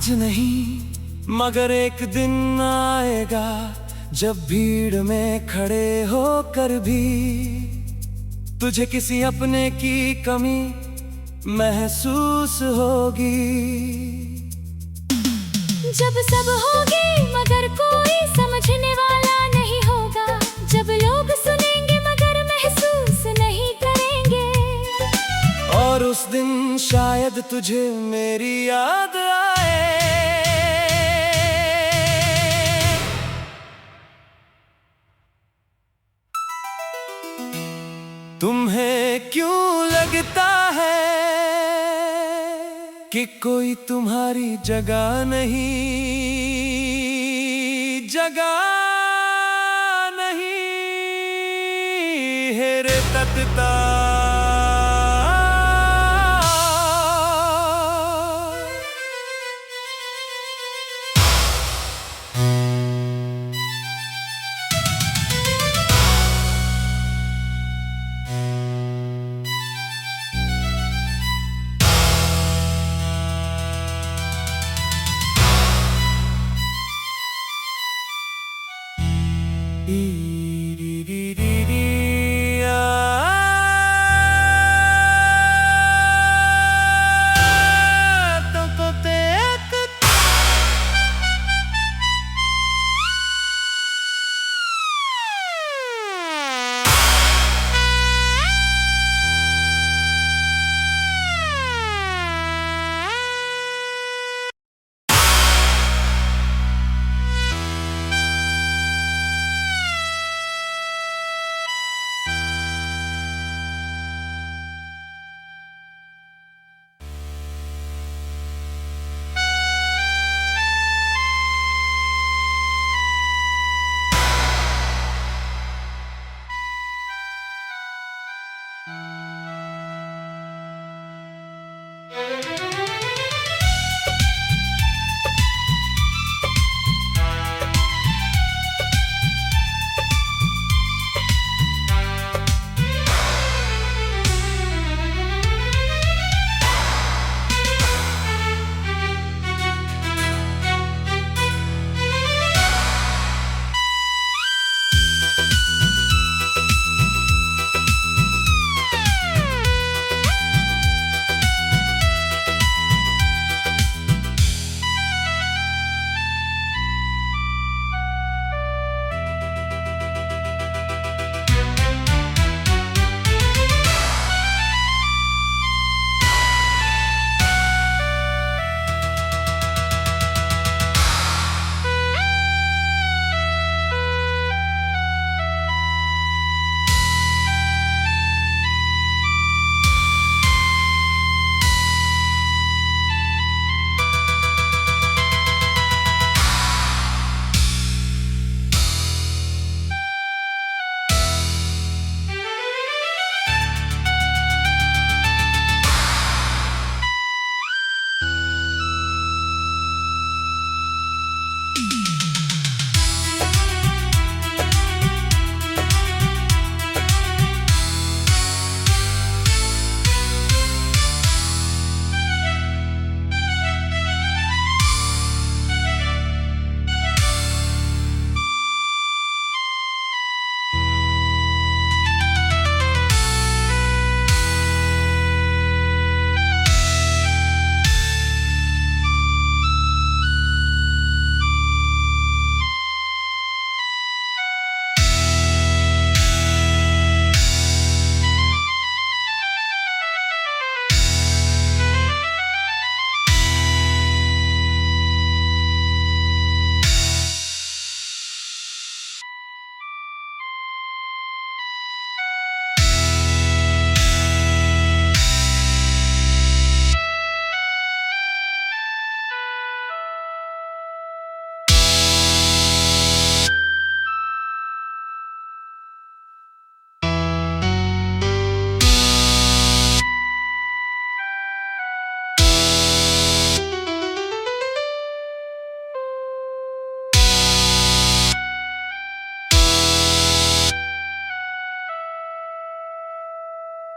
आज नहीं मगर एक दिन आएगा, जब भीड़ में खड़े होकर भी तुझे किसी अपने की कमी महसूस होगी। जब सब होगी मगर कोई समझने वाला नहीं होगा, जब लोग सुनेंगे मगर महसूस नहीं करेंगे, और उस दिन शायद तुझे मेरी याद आए। तुम्हें क्यों लगता है कि कोई तुम्हारी जगह नहीं, जगह नहीं है रे तत्ता।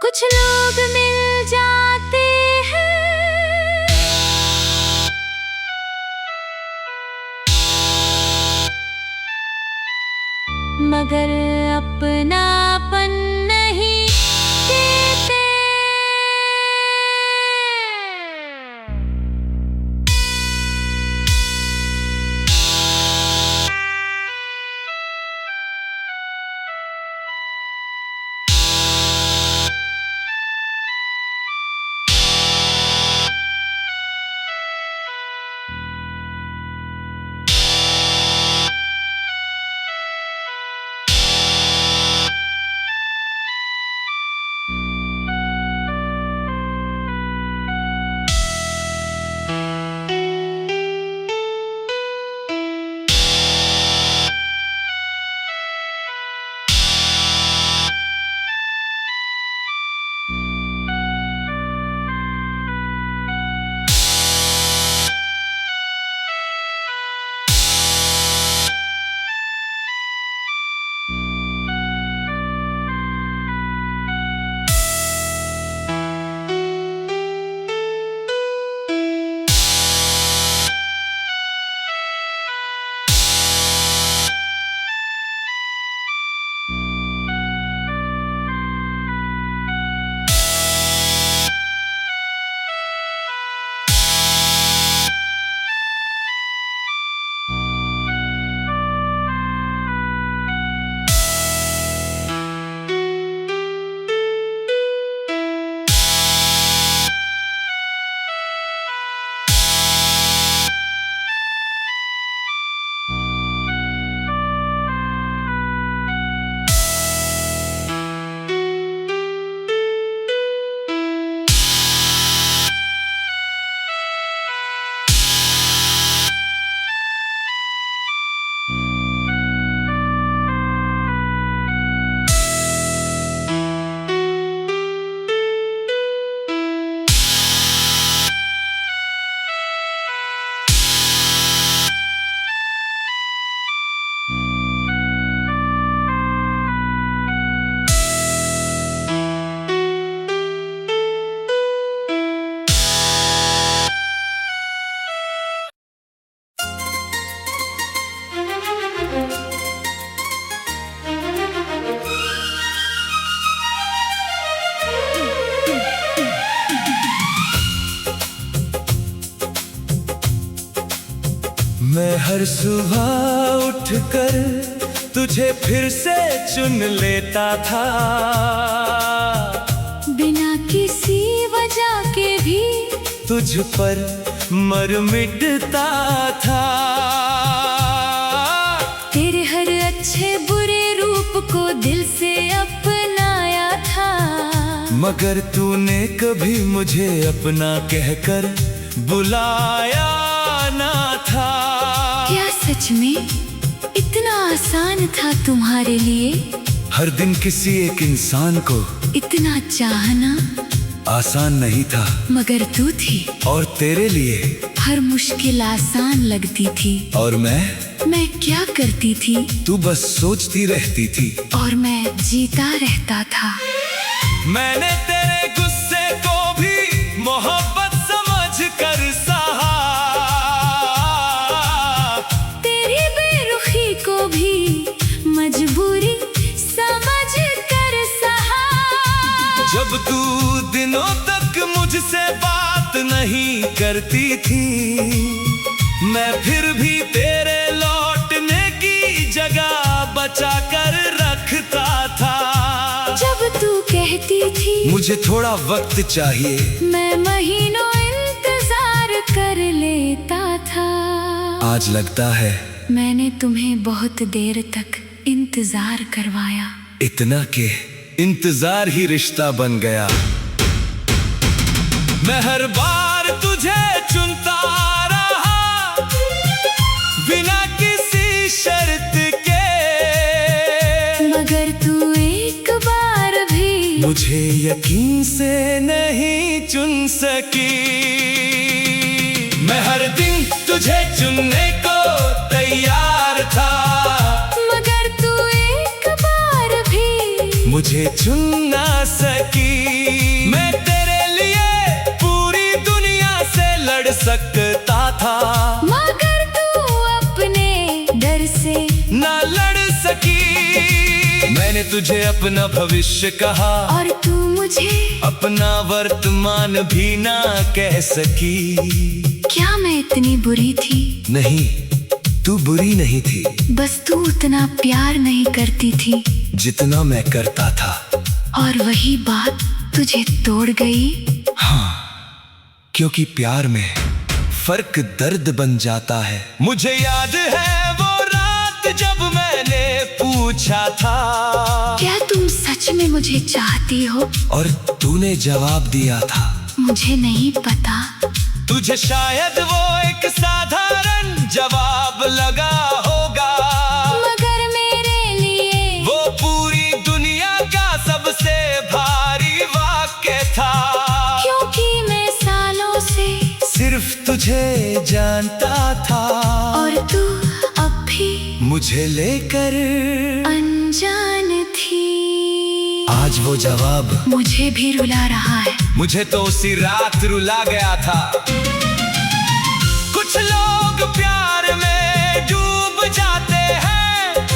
कुछ लोग मिल जाते हैं मैं हर सुबह उठकर तुझे फिर से चुन लेता था, बिना किसी वजह के भी तुझ पर मर मिटता था। तेरे हर अच्छे बुरे रूप को दिल से अपनाया था, मगर तूने कभी मुझे अपना कहकर बुलाया ना था। क्या सच में इतना आसान था तुम्हारे लिए? हर दिन किसी एक इंसान को इतना चाहना आसान नहीं था, मगर तू थी। और तेरे लिए हर मुश्किल आसान लगती थी। और मैं क्या करती थी? तू बस सोचती रहती थी और मैं जीता रहता था। मैंने तेरे गुस्से को भी मोहब्बत समझ कर सहा, तेरी बेरुखी को भी मजबूरी समझ कर सहा। जब तू दिनों तक मुझसे बात नहीं करती थी, मैं फिर भी तेरे लौटने की जगह बचा कर रखता था। जब तू कहती थी मुझे थोड़ा वक्त चाहिए, मैं महीनों इंतजार कर लेता था। आज लगता है मैंने तुम्हें बहुत देर तक इंतजार करवाया, इतना के इंतजार ही रिश्ता बन गया। मैं हर बार तुझे चुनता रहा, बिना किसी शर्त के, मगर तू एक बार भी मुझे यकीन से नहीं चुन सकी। मैं हर दिन तुझे चुनने को तैयार था, मगर तू एक बार भी मुझे चुन ना सकी। मैं तेरे लिए पूरी दुनिया से लड़ सकता था, मगर तू अपने डर से ना लड़ सकी। मैंने तुझे अपना भविष्य कहा, और तू मुझे अपना वर्तमान भी ना कह सकी। क्या मैं इतनी बुरी थी? नहीं, तू बुरी नहीं थी, बस तू उतना प्यार नहीं करती थी जितना मैं करता था। और वही बात तुझे तोड़ गई। हाँ, क्योंकि प्यार में फर्क दर्द बन जाता है। मुझे याद है वो रात जब मैंने पूछा था, क्या तुम सच में मुझे चाहती हो? और तूने जवाब दिया था, मुझे नहीं पता। तुझे शायद वो एक साधारण जवाब लगा होगा, मगर मेरे लिए वो पूरी दुनिया का सबसे भारी वाक्य था। क्योंकि मैं सालों से सिर्फ तुझे जानता था, और तू अब भी मुझे लेकर अनजान थी। आज वो जवाब मुझे भी रुला रहा है। मुझे तो उसी रात रुला गया था। कुछ लोग प्यार में डूब जाते हैं,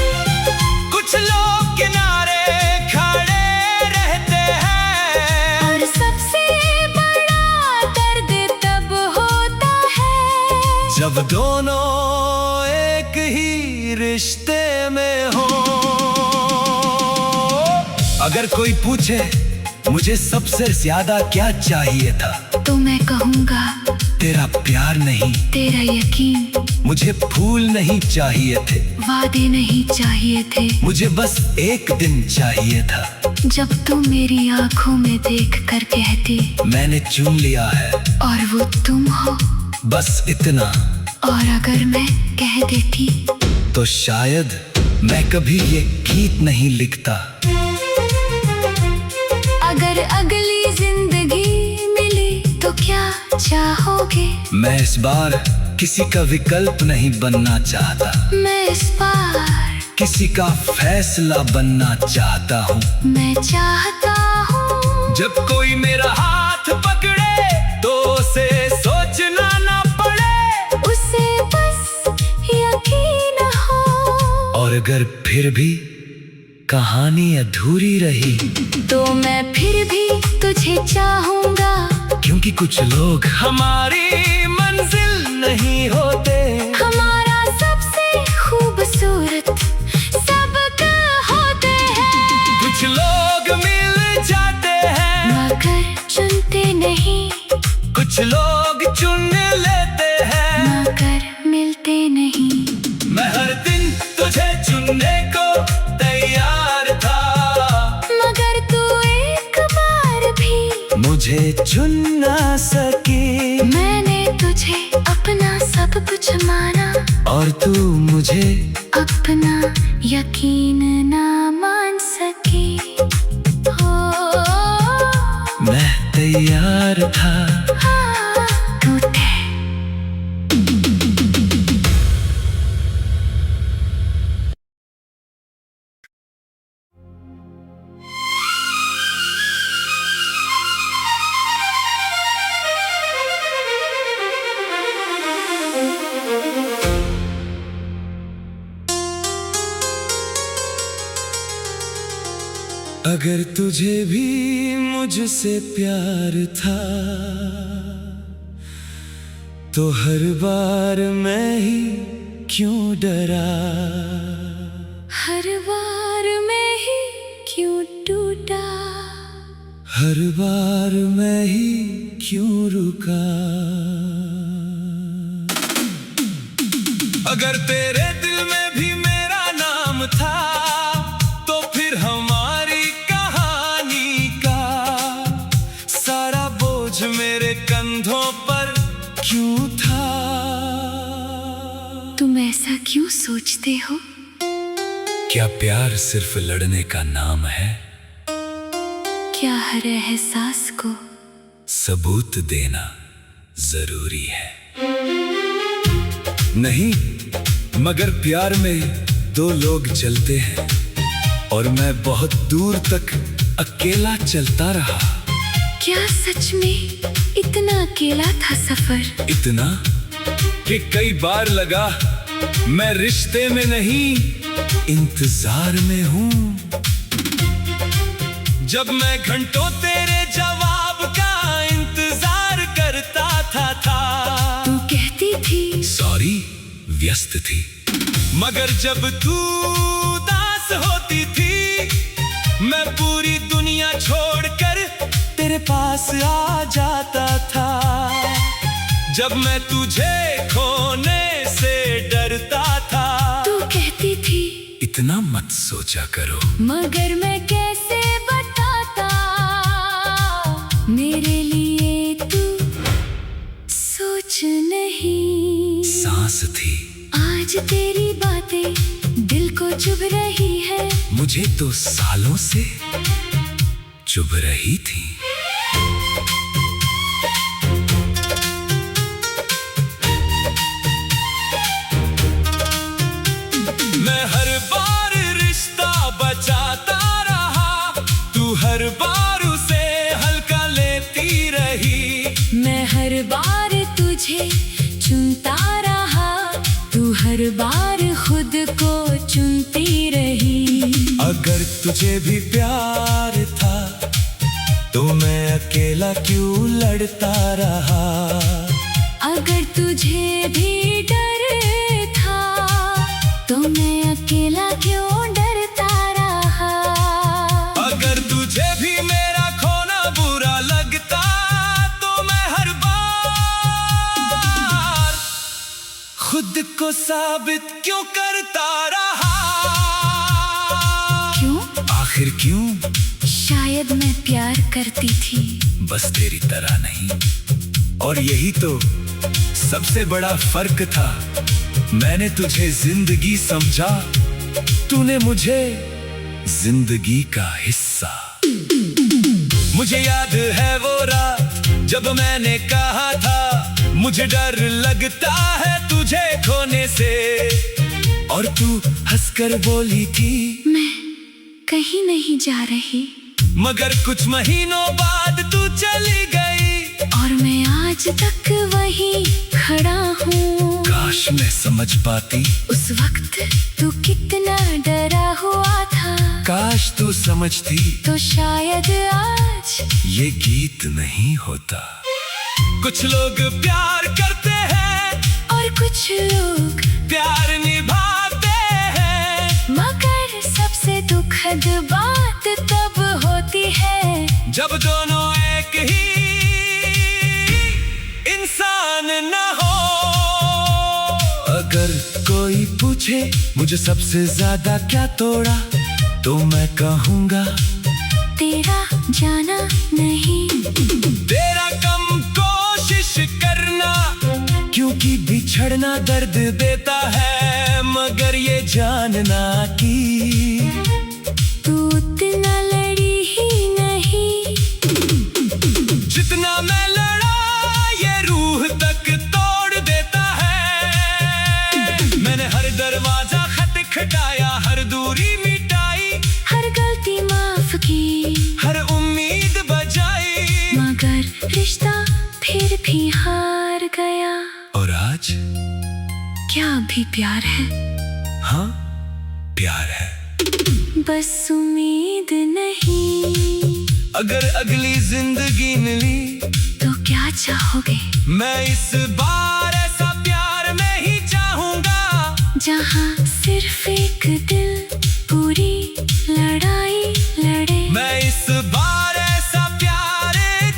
कुछ लोग किनारे खड़े रहते हैं, और सबसे बड़ा दर्द तब होता है जब दोनों एक ही रिश्ते में हो। अगर कोई पूछे मुझे सबसे ज्यादा क्या चाहिए था, तो मैं कहूँगा तेरा प्यार नहीं, तेरा यकीन। मुझे फूल नहीं चाहिए थे, वादे नहीं चाहिए थे, मुझे बस एक दिन चाहिए था, जब तू मेरी आंखों में देख कर कहती मैंने चुन लिया है, और वो तुम हो। बस इतना। और अगर मैं कह देती तो शायद मैं कभी ये गीत नहीं लिखता। अगर अगली जिंदगी मिली तो क्या चाहोगे? मैं इस बार किसी का विकल्प नहीं बनना चाहता, मैं इस बार किसी का फैसला बनना चाहता हूँ। मैं चाहता हूँ जब कोई मेरा हाथ पकड़े तो उसे सोचना ना पड़े, उसे बस यकीन हो। और अगर फिर भी कहानी अधूरी रही तो मैं फिर भी तुझे चाहूँगा, क्योंकि कुछ लोग हमारी मंजिल नहीं होते। हमारे माना और तू मुझे अपना यकीन ना मान सकी हो। मैं तैयार था। टूटे अगर तुझे भी मुझसे प्यार था तो हर बार मैं ही क्यों डरा, हर बार मैं ही क्यों टूटा, हर बार मैं ही क्यों रुका। अगर तेरे दिल में भी मेरा नाम था तो फिर हमारी कहानी का सारा बोझ मेरे कंधों पर क्यों था। तुम ऐसा क्यों सोचते हो? क्या प्यार सिर्फ लड़ने का नाम है? क्या हर एहसास को सबूत देना जरूरी है? नहीं, मगर प्यार में दो लोग चलते हैं और मैं बहुत दूर तक अकेला चलता रहा। क्या सच में इतना अकेला था सफर? इतना कि कई बार लगा मैं रिश्ते में नहीं इंतजार में हूँ। जब मैं घंटों तेरे जवाब का इंतजार करता था तू कहती थी सॉरी, व्यस्त थी। मगर जब तू उदास होती थी मैं पूरी दुनिया छोड़कर तेरे पास आ जाता था। जब मैं तुझे खोने से डरता था तू कहती थी इतना मत सोचा करो। मगर मैं कैसे बताता मेरे लिए तू सोच नहीं। सांस थी आज तेरी बातें दिल को चुभ रही है। मुझे तो सालों से चुभ रही थी। मैं हर बार रिश्ता बचाता रहा, तू हर बार उसे हल्का लेती रही। मैं हर बार तुझे चुनता रहा, तू हर बार खुद को चुनती रही। अगर तुझे भी प्यार था तो मैं अकेला क्यों लड़ता रहा। अगर तुझे भी डर था तो मैं अकेला क्यों डरता रहा। अगर तुझे भी मेरा खोना बुरा लगता तो मैं हर बार खुद को साबित क्यों करता रहा। क्यों? आखिर क्यों? शायद मैं प्यार करती थी, बस तेरी तरह नहीं। और यही तो सबसे बड़ा फर्क था। मैंने तुझे जिंदगी समझा, तूने मुझे जिंदगी का हिस्सा। मुझे याद है वो रात जब मैंने कहा था मुझे डर लगता है तुझे खोने से, और तू हंसकर बोली थी मैं कहीं नहीं जा रही। मगर कुछ महीनों बाद तू चली गई और मैं आज तक वहीं खड़ा हूँ। काश मैं समझ पाती उस वक्त तू कितना डरा हुआ था। काश तू समझती तो शायद आज ये गीत नहीं होता। कुछ लोग प्यार करते हैं और कुछ लोग प्यार निभाते हैं, मगर सबसे दुखद बात तब होती है जब दोनों एक ही इंसान न हो। अगर कोई पूछे मुझे सबसे ज्यादा क्या तोड़ा तो मैं कहूँगा तेरा जाना नहीं। तेरा कम को कोशिश करना, क्योंकि बिछड़ना दर्द देता है, मगर ये जानना कि तू उतना लड़ी ही नहीं जितना मैं लड़ा, ये रूह तक तोड़ देता है। मैंने हर दरवाजा खटखटाया, हर दूरी मिटाई, हर गलती माफ की, हर उम्मीद बजाई, मगर रिश्ता फिर भी हार गया। और आज क्या अभी प्यार है? हाँ, प्यार है। बस उम्मीद नहीं। अगर अगली जिंदगी मिली तो क्या चाहोगे? मैं इस बार ऐसा प्यार में ही चाहूंगा, जहाँ सिर्फ एक दिल पूरी लड़ाई लड़े। मैं इस बार ऐसा प्यार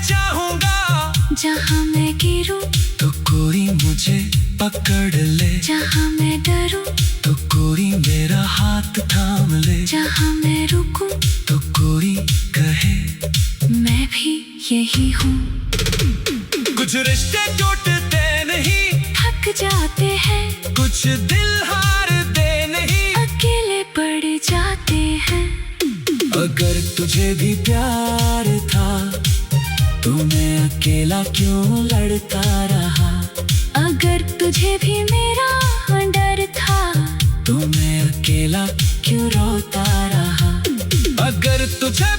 चाहूंगा, जहाँ मैं गिरूं तो कोई मुझे पकड़ ले, जहाँ मैं डरूं तो कोई मेरा हाथ थाम ले, जहाँ मैं रुकूं तो कोई कहे मैं भी यही हूँ। कुछ रिश्ते टूटते नहीं, थक जाते हैं, कुछ दिल हारते नहीं, अकेले पड़ जाते हैं। अगर तुझे भी प्यार था, तूने अकेला क्यों लड़ता रहा? अगर तुझे भी मेरा डर था, तूने अकेला क्यों रोता रहा? अगर तुझे